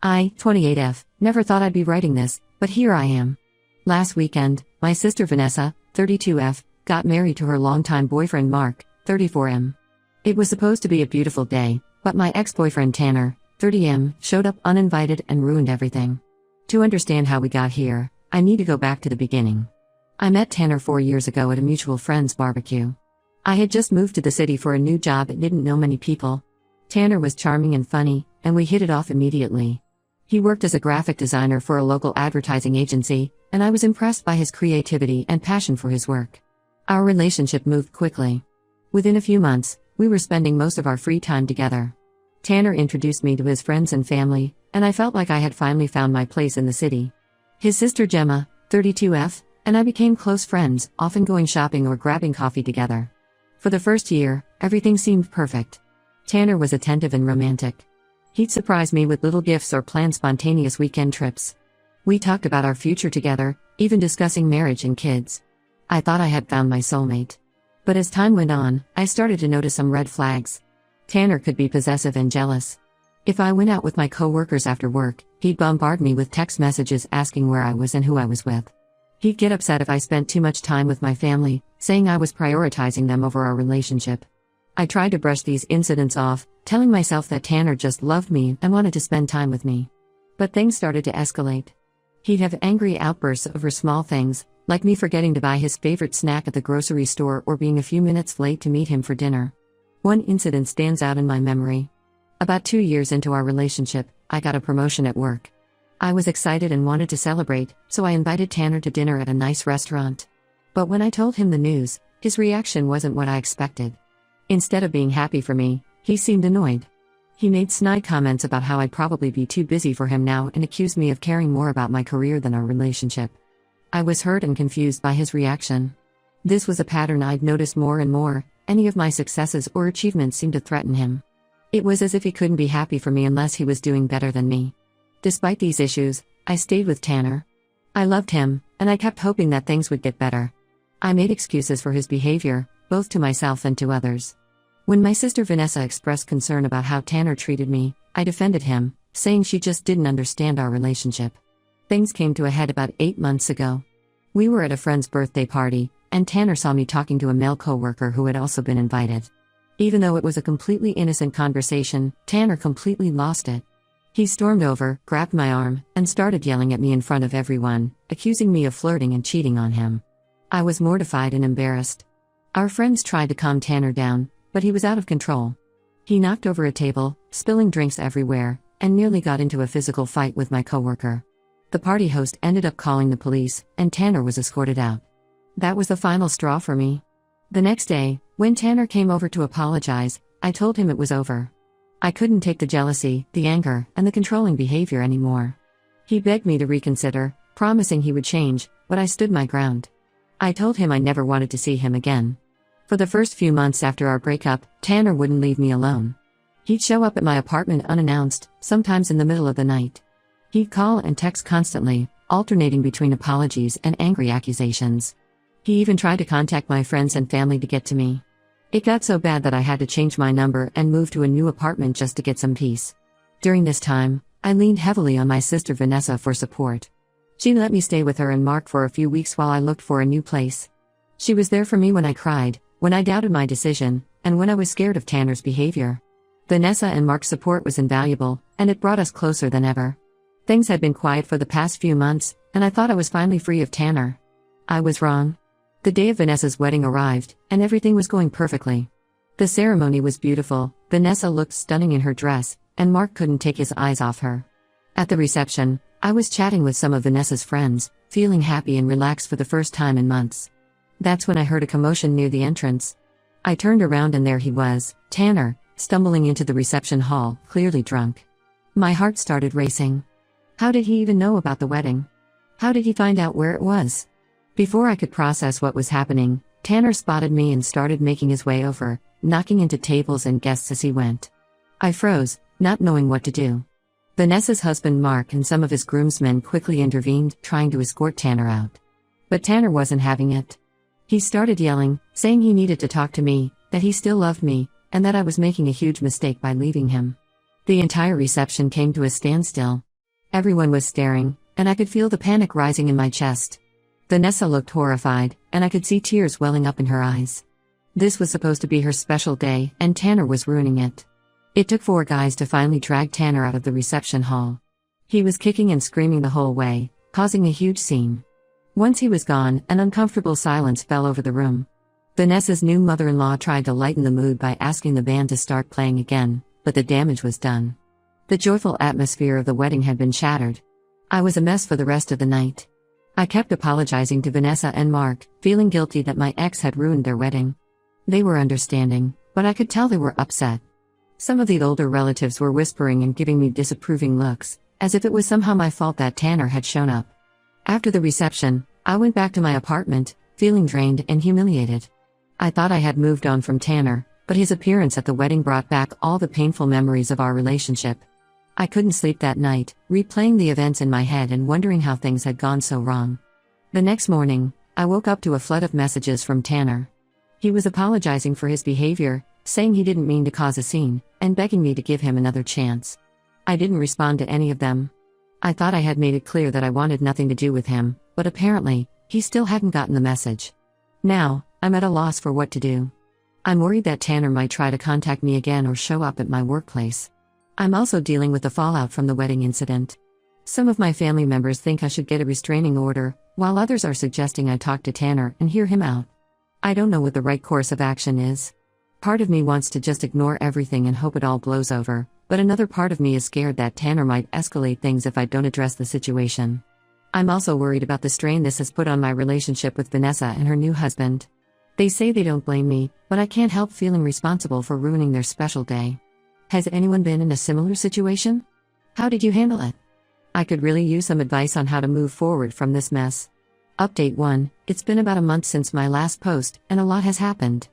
I, 28F, never thought I'd be writing this, but here I am. Last weekend, my sister Vanessa, 32F, got married to her longtime boyfriend Mark, 34M. It was supposed to be a beautiful day, but my ex-boyfriend Tanner, 30M, showed up uninvited and ruined everything. To understand how we got here, I need to go back to the beginning. I met Tanner 4 years ago at a mutual friend's barbecue. I had just moved to the city for a new job and didn't know many people. Tanner was charming and funny, and we hit it off immediately. He worked as a graphic designer for a local advertising agency, and I was impressed by his creativity and passion for his work. Our relationship moved quickly. Within a few months, we were spending most of our free time together. Tanner introduced me to his friends and family, and I felt like I had finally found my place in the city. His sister Gemma, 32F, and I became close friends, often going shopping or grabbing coffee together. For the first year, everything seemed perfect. Tanner was attentive and romantic. He'd surprise me with little gifts or plan spontaneous weekend trips. We talked about our future together, even discussing marriage and kids. I thought I had found my soulmate. But as time went on, I started to notice some red flags. Tanner could be possessive and jealous. If I went out with my coworkers after work, he'd bombard me with text messages asking where I was and who I was with. He'd get upset if I spent too much time with my family, saying I was prioritizing them over our relationship. I tried to brush these incidents off, telling myself that Tanner just loved me and wanted to spend time with me. But things started to escalate. He'd have angry outbursts over small things, like me forgetting to buy his favorite snack at the grocery store or being a few minutes late to meet him for dinner. One incident stands out in my memory. About 2 years into our relationship, I got a promotion at work. I was excited and wanted to celebrate, so I invited Tanner to dinner at a nice restaurant. But when I told him the news, his reaction wasn't what I expected. Instead of being happy for me, he seemed annoyed. He made snide comments about how I'd probably be too busy for him now and accused me of caring more about my career than our relationship. I was hurt and confused by his reaction. This was a pattern I'd noticed more and more. Any of my successes or achievements seemed to threaten him. It was as if he couldn't be happy for me unless he was doing better than me. Despite these issues, I stayed with Tanner. I loved him, and I kept hoping that things would get better. I made excuses for his behavior, both to myself and to others. When my sister Vanessa expressed concern about how Tanner treated me, I defended him, saying she just didn't understand our relationship. Things came to a head about 8 months ago. We were at a friend's birthday party, and Tanner saw me talking to a male coworker who had also been invited. Even though it was a completely innocent conversation, Tanner completely lost it. He stormed over, grabbed my arm, and started yelling at me in front of everyone, accusing me of flirting and cheating on him. I was mortified and embarrassed. Our friends tried to calm Tanner down, but he was out of control. He knocked over a table, spilling drinks everywhere, and nearly got into a physical fight with my coworker. The party host ended up calling the police, and Tanner was escorted out. That was the final straw for me. The next day, when Tanner came over to apologize, I told him it was over. I couldn't take the jealousy, the anger, and the controlling behavior anymore. He begged me to reconsider, promising he would change, but I stood my ground. I told him I never wanted to see him again. For the first few months after our breakup, Tanner wouldn't leave me alone. He'd show up at my apartment unannounced, sometimes in the middle of the night. He'd call and text constantly, alternating between apologies and angry accusations. He even tried to contact my friends and family to get to me. It got so bad that I had to change my number and move to a new apartment just to get some peace. During this time, I leaned heavily on my sister Vanessa for support. She let me stay with her and Mark for a few weeks while I looked for a new place. She was there for me when I cried, when I doubted my decision, and when I was scared of Tanner's behavior. Vanessa and Mark's support was invaluable, and it brought us closer than ever. Things had been quiet for the past few months, and I thought I was finally free of Tanner. I was wrong. The day of Vanessa's wedding arrived, and everything was going perfectly. The ceremony was beautiful, Vanessa looked stunning in her dress, and Mark couldn't take his eyes off her. At the reception, I was chatting with some of Vanessa's friends, feeling happy and relaxed for the first time in months. That's when I heard a commotion near the entrance. I turned around and there he was, Tanner, stumbling into the reception hall, clearly drunk. My heart started racing. How did he even know about the wedding? How did he find out where it was? Before I could process what was happening, Tanner spotted me and started making his way over, knocking into tables and guests as he went. I froze, not knowing what to do. Vanessa's husband Mark and some of his groomsmen quickly intervened, trying to escort Tanner out. But Tanner wasn't having it. He started yelling, saying he needed to talk to me, that he still loved me, and that I was making a huge mistake by leaving him. The entire reception came to a standstill. Everyone was staring, and I could feel the panic rising in my chest. Vanessa looked horrified, and I could see tears welling up in her eyes. This was supposed to be her special day, and Tanner was ruining it. It took 4 guys to finally drag Tanner out of the reception hall. He was kicking and screaming the whole way, causing a huge scene. Once he was gone, an uncomfortable silence fell over the room. Vanessa's new mother-in-law tried to lighten the mood by asking the band to start playing again, but the damage was done. The joyful atmosphere of the wedding had been shattered. I was a mess for the rest of the night. I kept apologizing to Vanessa and Mark, feeling guilty that my ex had ruined their wedding. They were understanding, but I could tell they were upset. Some of the older relatives were whispering and giving me disapproving looks, as if it was somehow my fault that Tanner had shown up. After the reception, I went back to my apartment, feeling drained and humiliated. I thought I had moved on from Tanner, but his appearance at the wedding brought back all the painful memories of our relationship. I couldn't sleep that night, replaying the events in my head and wondering how things had gone so wrong. The next morning, I woke up to a flood of messages from Tanner. He was apologizing for his behavior, saying he didn't mean to cause a scene, and begging me to give him another chance. I didn't respond to any of them. I thought I had made it clear that I wanted nothing to do with him, but apparently, he still hadn't gotten the message. Now, I'm at a loss for what to do. I'm worried that Tanner might try to contact me again or show up at my workplace. I'm also dealing with the fallout from the wedding incident. Some of my family members think I should get a restraining order, while others are suggesting I talk to Tanner and hear him out. I don't know what the right course of action is. Part of me wants to just ignore everything and hope it all blows over, but another part of me is scared that Tanner might escalate things if I don't address the situation. I'm also worried about the strain this has put on my relationship with Vanessa and her new husband. They say they don't blame me, but I can't help feeling responsible for ruining their special day. Has anyone been in a similar situation? How did you handle it? I could really use some advice on how to move forward from this mess. Update 1: It's been about a month since my last post, and a lot has happened.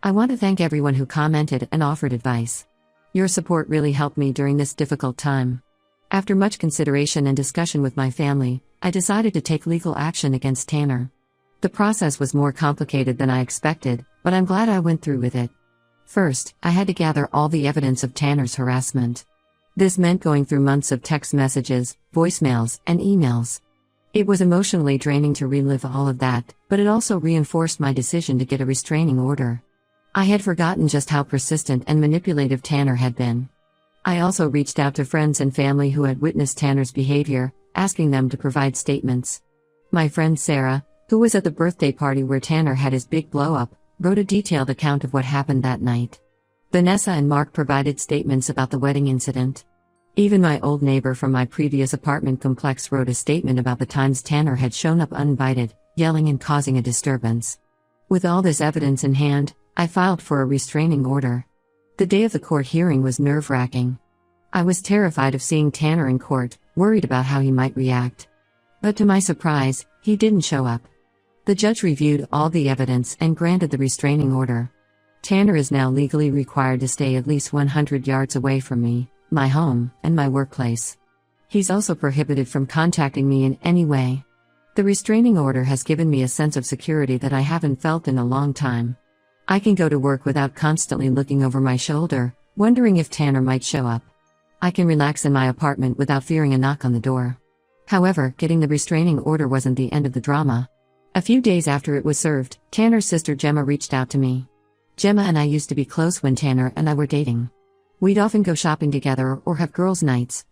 I want to thank everyone who commented and offered advice. Your support really helped me during this difficult time. After much consideration and discussion with my family, I decided to take legal action against Tanner. The process was more complicated than I expected, but I'm glad I went through with it. First, I had to gather all the evidence of Tanner's harassment. This meant going through months of text messages, voicemails, and emails. It was emotionally draining to relive all of that, but it also reinforced my decision to get a restraining order. I had forgotten just how persistent and manipulative Tanner had been. I also reached out to friends and family who had witnessed Tanner's behavior, asking them to provide statements. My friend Sarah, who was at the birthday party where Tanner had his big blow-up, wrote a detailed account of what happened that night. Vanessa and Mark provided statements about the wedding incident. Even my old neighbor from my previous apartment complex wrote a statement about the times Tanner had shown up uninvited, yelling and causing a disturbance. With all this evidence in hand, I filed for a restraining order. The day of the court hearing was nerve-wracking. I was terrified of seeing Tanner in court, worried about how he might react. But to my surprise, he didn't show up. The judge reviewed all the evidence and granted the restraining order. Tanner is now legally required to stay at least 100 yards away from me, my home, and my workplace. He's also prohibited from contacting me in any way. The restraining order has given me a sense of security that I haven't felt in a long time. I can go to work without constantly looking over my shoulder, wondering if Tanner might show up. I can relax in my apartment without fearing a knock on the door. However, getting the restraining order wasn't the end of the drama. A few days after it was served, Tanner's sister Gemma reached out to me. Gemma and I used to be close when Tanner and I were dating. We'd often go shopping together or have girls' nights.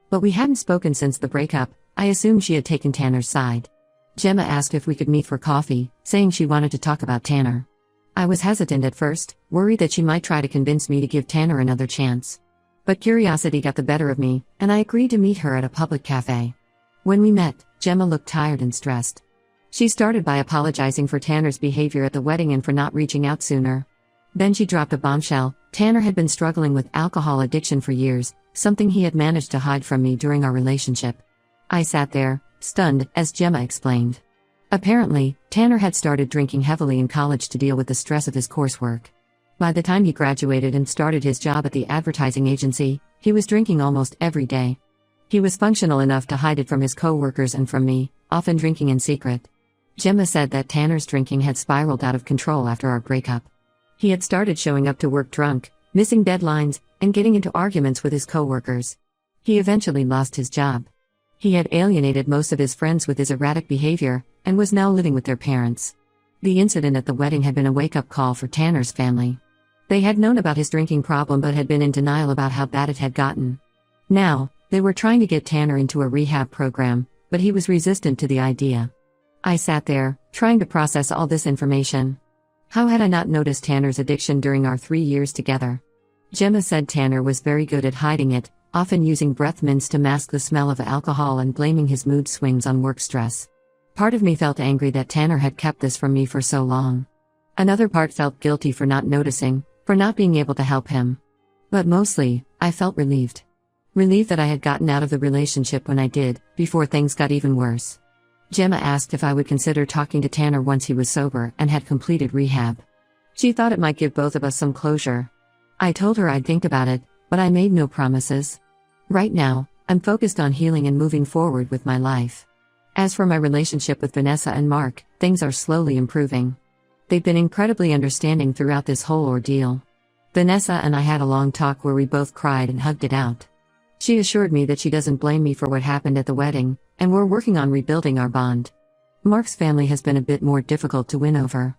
But we hadn't spoken since the breakup. I assumed she had taken Tanner's side. Gemma asked if we could meet for coffee, saying she wanted to talk about Tanner. I was hesitant at first, worried that she might try to convince me to give Tanner another chance. But curiosity got the better of me, and I agreed to meet her at a public cafe. When we met, Gemma looked tired and stressed. She started by apologizing for Tanner's behavior at the wedding and for not reaching out sooner. Then she dropped a bombshell. Tanner had been struggling with alcohol addiction for years, something he had managed to hide from me during our relationship. I sat there, stunned, as Gemma explained. Apparently, Tanner had started drinking heavily in college to deal with the stress of his coursework. By the time he graduated and started his job at the advertising agency, he was drinking almost every day. He was functional enough to hide it from his co-workers and from me, often drinking in secret. Gemma said that Tanner's drinking had spiraled out of control after our breakup. He had started showing up to work drunk, missing deadlines, and getting into arguments with his co-workers. He eventually lost his job, He had alienated most of his friends with his erratic behavior, and was now living with their parents. The incident at the wedding had been a wake-up call for Tanner's family. They had known about his drinking problem but had been in denial about how bad it had gotten. Now, they were trying to get Tanner into a rehab program, but he was resistant to the idea. I sat there, trying to process all this information. How had I not noticed Tanner's addiction during our 3 years together? Gemma said Tanner was very good at hiding it, often using breath mints to mask the smell of alcohol and blaming his mood swings on work stress. Part of me felt angry that Tanner had kept this from me for so long. Another part felt guilty for not noticing, for not being able to help him. But mostly, I felt relieved. Relieved that I had gotten out of the relationship when I did, before things got even worse. Gemma asked if I would consider talking to Tanner once he was sober and had completed rehab. She thought it might give both of us some closure. I told her I'd think about it, but I made no promises. Right now, I'm focused on healing and moving forward with my life. As for my relationship with Vanessa and Mark, things are slowly improving. They've been incredibly understanding throughout this whole ordeal. Vanessa and I had a long talk where we both cried and hugged it out. She assured me that she doesn't blame me for what happened at the wedding, and we're working on rebuilding our bond. Mark's family has been a bit more difficult to win over.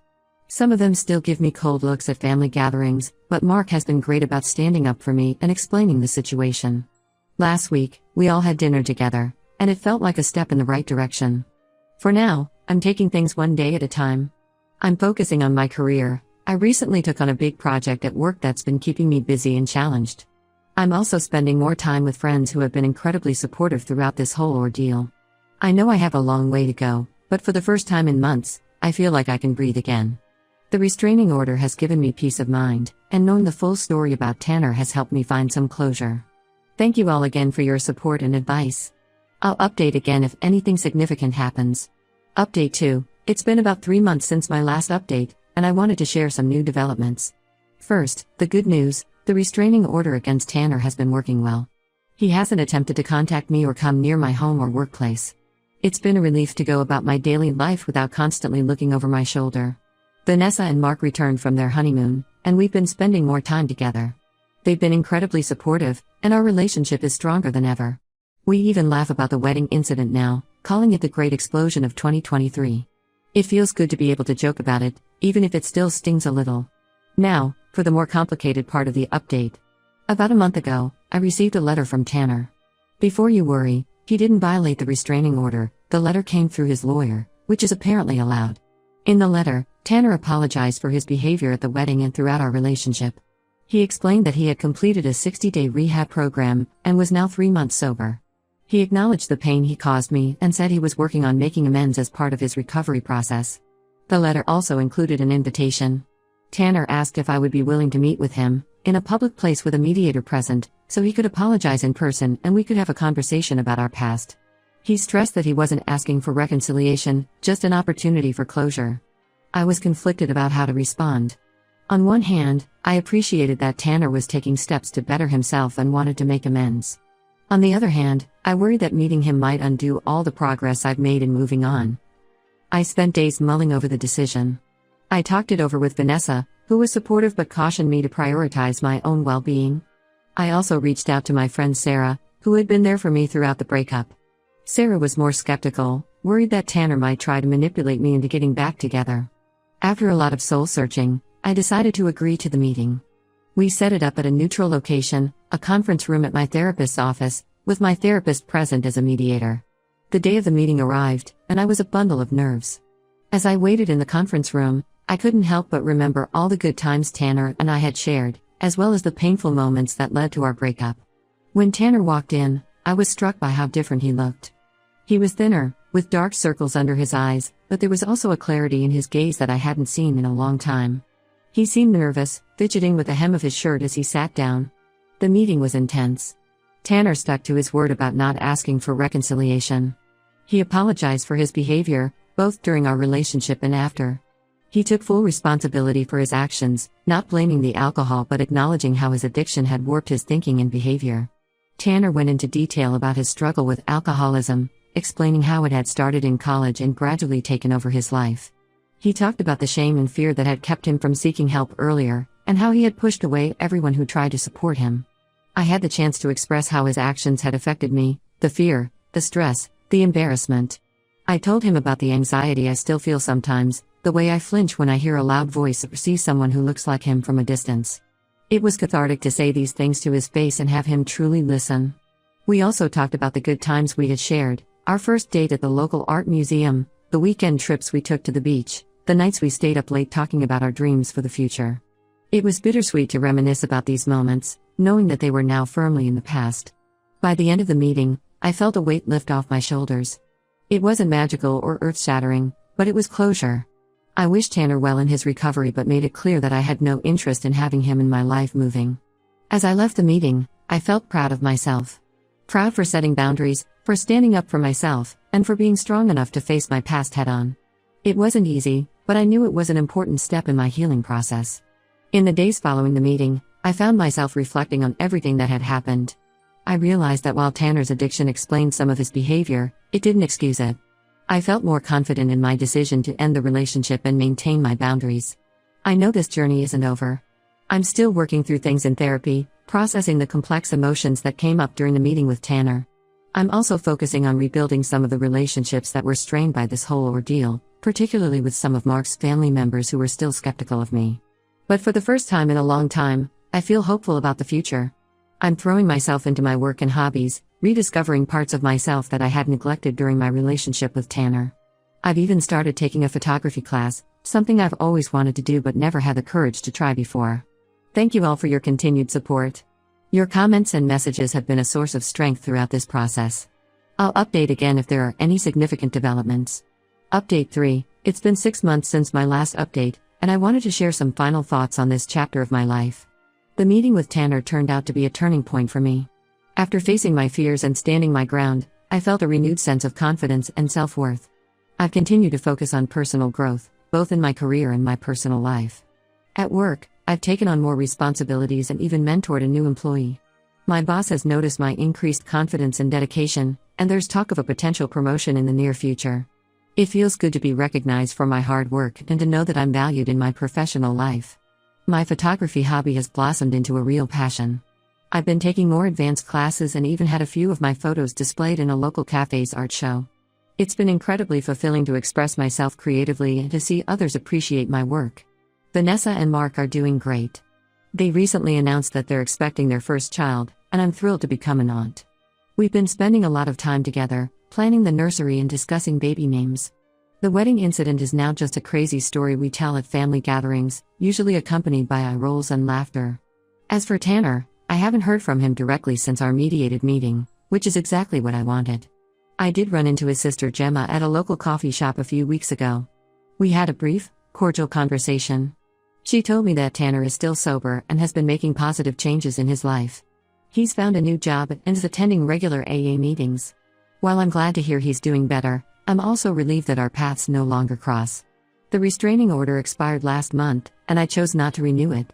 Some of them still give me cold looks at family gatherings, but Mark has been great about standing up for me and explaining the situation. Last week, we all had dinner together, and it felt like a step in the right direction. For now, I'm taking things one day at a time. I'm focusing on my career. I recently took on a big project at work that's been keeping me busy and challenged. I'm also spending more time with friends who have been incredibly supportive throughout this whole ordeal. I know I have a long way to go, but for the first time in months, I feel like I can breathe again. The restraining order has given me peace of mind, and knowing the full story about Tanner has helped me find some closure. Thank you all again for your support and advice. I'll update again if anything significant happens. Update 2. It's been about 3 months since my last update, and I wanted to share some new developments. First, the good news, the restraining order against Tanner has been working well. He hasn't attempted to contact me or come near my home or workplace. It's been a relief to go about my daily life without constantly looking over my shoulder. Vanessa and Mark returned from their honeymoon, and we've been spending more time together. They've been incredibly supportive, and our relationship is stronger than ever. We even laugh about the wedding incident now, calling it the great explosion of 2023. It feels good to be able to joke about it, even if it still stings a little. Now, for the more complicated part of the update. About a month ago, I received a letter from Tanner. Before you worry, he didn't violate the restraining order. The letter came through his lawyer, which is apparently allowed. In the letter, Tanner apologized for his behavior at the wedding and throughout our relationship. He explained that he had completed a 60-day rehab program and was now 3 months sober. He acknowledged the pain he caused me and said he was working on making amends as part of his recovery process. The letter also included an invitation. Tanner asked if I would be willing to meet with him, in a public place with a mediator present, so he could apologize in person and we could have a conversation about our past. He stressed that he wasn't asking for reconciliation, just an opportunity for closure. I was conflicted about how to respond. On one hand, I appreciated that Tanner was taking steps to better himself and wanted to make amends. On the other hand, I worried that meeting him might undo all the progress I've made in moving on. I spent days mulling over the decision. I talked it over with Vanessa, who was supportive but cautioned me to prioritize my own well-being. I also reached out to my friend Sarah, who had been there for me throughout the breakup. Sarah was more skeptical, worried that Tanner might try to manipulate me into getting back together. After a lot of soul-searching, I decided to agree to the meeting. We set it up at a neutral location, a conference room at my therapist's office, with my therapist present as a mediator. The day of the meeting arrived, and I was a bundle of nerves. As I waited in the conference room, I couldn't help but remember all the good times Tanner and I had shared, as well as the painful moments that led to our breakup. When Tanner walked in, I was struck by how different he looked. He was thinner, with dark circles under his eyes, but there was also a clarity in his gaze that I hadn't seen in a long time. He seemed nervous, fidgeting with the hem of his shirt as he sat down. The meeting was intense. Tanner stuck to his word about not asking for reconciliation. He apologized for his behavior, both during our relationship and after. He took full responsibility for his actions, not blaming the alcohol but acknowledging how his addiction had warped his thinking and behavior. Tanner went into detail about his struggle with alcoholism, explaining how it had started in college and gradually taken over his life. He talked about the shame and fear that had kept him from seeking help earlier, and how he had pushed away everyone who tried to support him. I had the chance to express how his actions had affected me, the fear, the stress, the embarrassment. I told him about the anxiety I still feel sometimes, the way I flinch when I hear a loud voice or see someone who looks like him from a distance. It was cathartic to say these things to his face and have him truly listen. We also talked about the good times we had shared, our first date at the local art museum, the weekend trips we took to the beach, the nights we stayed up late talking about our dreams for the future. It was bittersweet to reminisce about these moments, knowing that they were now firmly in the past. By the end of the meeting, I felt a weight lift off my shoulders. It wasn't magical or earth-shattering, but it was closure. I wished Tanner well in his recovery but made it clear that I had no interest in having him in my life moving. As I left the meeting, I felt proud of myself. Proud for setting boundaries, for standing up for myself, and for being strong enough to face my past head-on. It wasn't easy, but I knew it was an important step in my healing process. In the days following the meeting, I found myself reflecting on everything that had happened. I realized that while Tanner's addiction explained some of his behavior, it didn't excuse it. I felt more confident in my decision to end the relationship and maintain my boundaries. I know this journey isn't over. I'm still working through things in therapy, processing the complex emotions that came up during the meeting with Tanner. I'm also focusing on rebuilding some of the relationships that were strained by this whole ordeal, particularly with some of Mark's family members who were still skeptical of me. But for the first time in a long time, I feel hopeful about the future. I'm throwing myself into my work and hobbies, rediscovering parts of myself that I had neglected during my relationship with Tanner. I've even started taking a photography class, something I've always wanted to do but never had the courage to try before. Thank you all for your continued support. Your comments and messages have been a source of strength throughout this process. I'll update again if there are any significant developments. Update 3. It's been 6 months since my last update, and I wanted to share some final thoughts on this chapter of my life. The meeting with Tanner turned out to be a turning point for me. After facing my fears and standing my ground, I felt a renewed sense of confidence and self-worth. I've continued to focus on personal growth, both in my career and my personal life. At work, I've taken on more responsibilities and even mentored a new employee. My boss has noticed my increased confidence and dedication, and there's talk of a potential promotion in the near future. It feels good to be recognized for my hard work and to know that I'm valued in my professional life. My photography hobby has blossomed into a real passion. I've been taking more advanced classes and even had a few of my photos displayed in a local cafe's art show. It's been incredibly fulfilling to express myself creatively and to see others appreciate my work. Vanessa and Mark are doing great. They recently announced that they're expecting their first child, and I'm thrilled to become an aunt. We've been spending a lot of time together, planning the nursery and discussing baby names. The wedding incident is now just a crazy story we tell at family gatherings, usually accompanied by eye rolls and laughter. As for Tanner, I haven't heard from him directly since our mediated meeting, which is exactly what I wanted. I did run into his sister Gemma at a local coffee shop a few weeks ago. We had a brief, cordial conversation. She told me that Tanner is still sober and has been making positive changes in his life. He's found a new job and is attending regular AA meetings. While I'm glad to hear he's doing better, I'm also relieved that our paths no longer cross. The restraining order expired last month, and I chose not to renew it.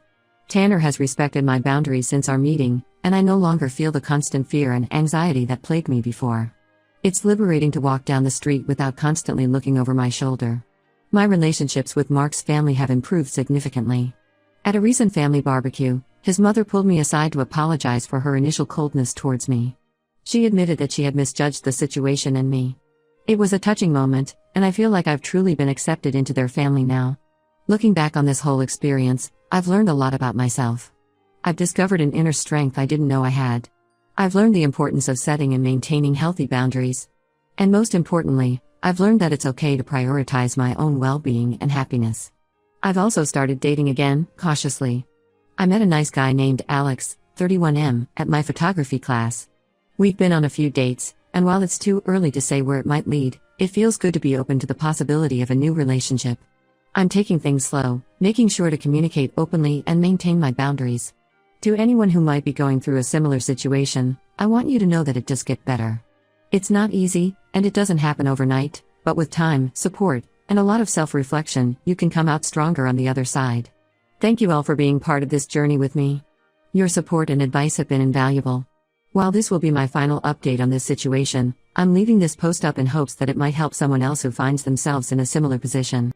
Tanner has respected my boundaries since our meeting, and I no longer feel the constant fear and anxiety that plagued me before. It's liberating to walk down the street without constantly looking over my shoulder. My relationships with Mark's family have improved significantly. At a recent family barbecue, his mother pulled me aside to apologize for her initial coldness towards me. She admitted that she had misjudged the situation and me. It was a touching moment, and I feel like I've truly been accepted into their family now. Looking back on this whole experience, I've learned a lot about myself. I've discovered an inner strength I didn't know I had. I've learned the importance of setting and maintaining healthy boundaries. And most importantly, I've learned that it's okay to prioritize my own well-being and happiness. I've also started dating again, cautiously. I met a nice guy named Alex, 31M, at my photography class. We've been on a few dates, and while it's too early to say where it might lead, it feels good to be open to the possibility of a new relationship. I'm taking things slow, making sure to communicate openly and maintain my boundaries. To anyone who might be going through a similar situation, I want you to know that it just gets better. It's not easy, and it doesn't happen overnight, but with time, support, and a lot of self-reflection, you can come out stronger on the other side. Thank you all for being part of this journey with me. Your support and advice have been invaluable. While this will be my final update on this situation, I'm leaving this post up in hopes that it might help someone else who finds themselves in a similar position.